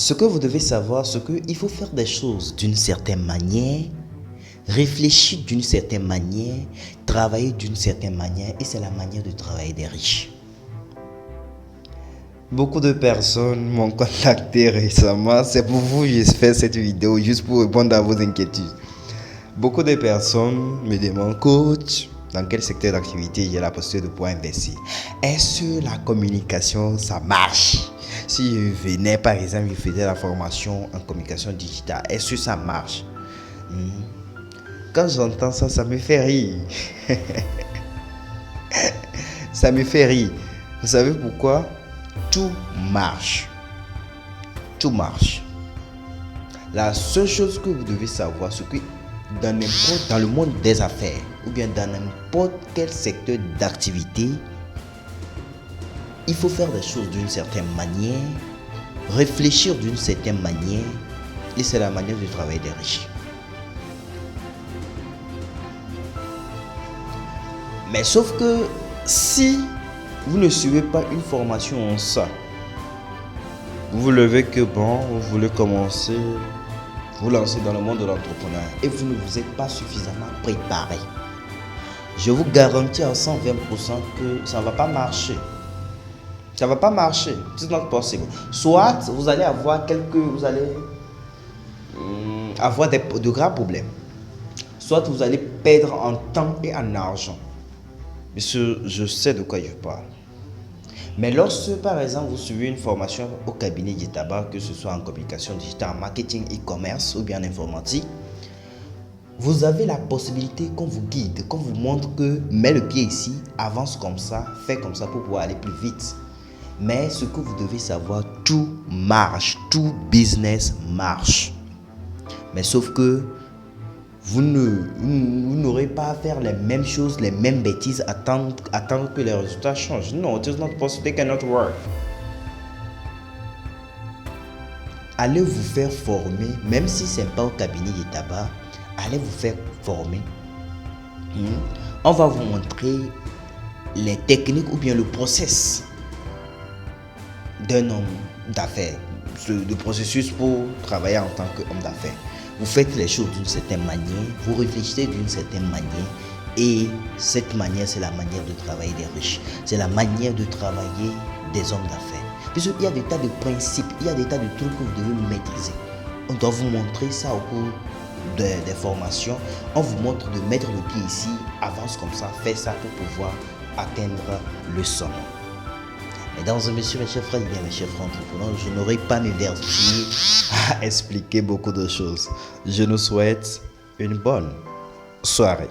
Ce que vous devez savoir, c'est qu'il faut faire des choses d'une certaine manière, réfléchir d'une certaine manière, travailler d'une certaine manière, et c'est la manière de travailler des riches. Beaucoup de personnes m'ont contacté récemment, c'est pour vous que j'ai fait cette vidéo, juste pour répondre à vos inquiétudes. Beaucoup de personnes me demandent, coach, dans quel secteur d'activité j'ai la possibilité de pouvoir investir? Est-ce que la communication, ça marche? Si je venais, par exemple, je faisais la formation en communication digitale, est-ce que ça marche? Quand j'entends ça, ça me fait rire. Ça me fait rire. Vous savez pourquoi? Tout marche. Tout marche. La seule chose que vous devez savoir, c'est que dans le monde des affaires, ou bien dans n'importe quel secteur d'activité, il faut faire des choses d'une certaine manière, réfléchir d'une certaine manière, et c'est la manière de travailler des riches. Mais sauf que si vous ne suivez pas une formation en ça, vous levez que vous voulez commencer, vous lancer dans le monde de l'entrepreneuriat et vous ne vous êtes pas suffisamment préparé, je vous garantis à 120% que ça ne va pas marcher. Ça ne va pas marcher. It's not possible. Soit vous allez avoir de graves problèmes. Soit vous allez perdre en temps et en argent. Monsieur, je sais de quoi je parle. Mais lorsque, par exemple, vous suivez une formation au cabinet du tabac, que ce soit en communication digitale, en marketing, e-commerce ou bien en informatique, vous avez la possibilité qu'on vous guide, qu'on vous montre que mets le pied ici, avance comme ça, fais comme ça pour pouvoir aller plus vite. Mais ce que vous devez savoir, tout marche, tout business marche. Mais sauf que vous n'aurez pas à faire les mêmes choses, les mêmes bêtises, attendre que les résultats changent. Non, it is not possible, it cannot work. Allez vous faire former, même si ce n'est pas au cabinet de tabac, allez vous faire former. On va vous montrer les techniques ou bien le process d'un homme d'affaires, le processus pour travailler en tant qu'homme d'affaires. Vous faites les choses d'une certaine manière, vous réfléchissez d'une certaine manière, et cette manière, c'est la manière de travailler des riches. C'est la manière de travailler des hommes d'affaires. Puisqu'il y a des tas de principes, il y a des tas de trucs que vous devez maîtriser. On doit vous montrer ça au cours des formations. On vous montre de mettre le pied ici, avance comme ça, fais ça pour pouvoir atteindre le sommet. Mesdames et messieurs, mes chers frères, bien mes chers frères entrepreneurs, je n'aurai pas m'évertuer à expliquer beaucoup de choses. Je nous souhaite une bonne soirée.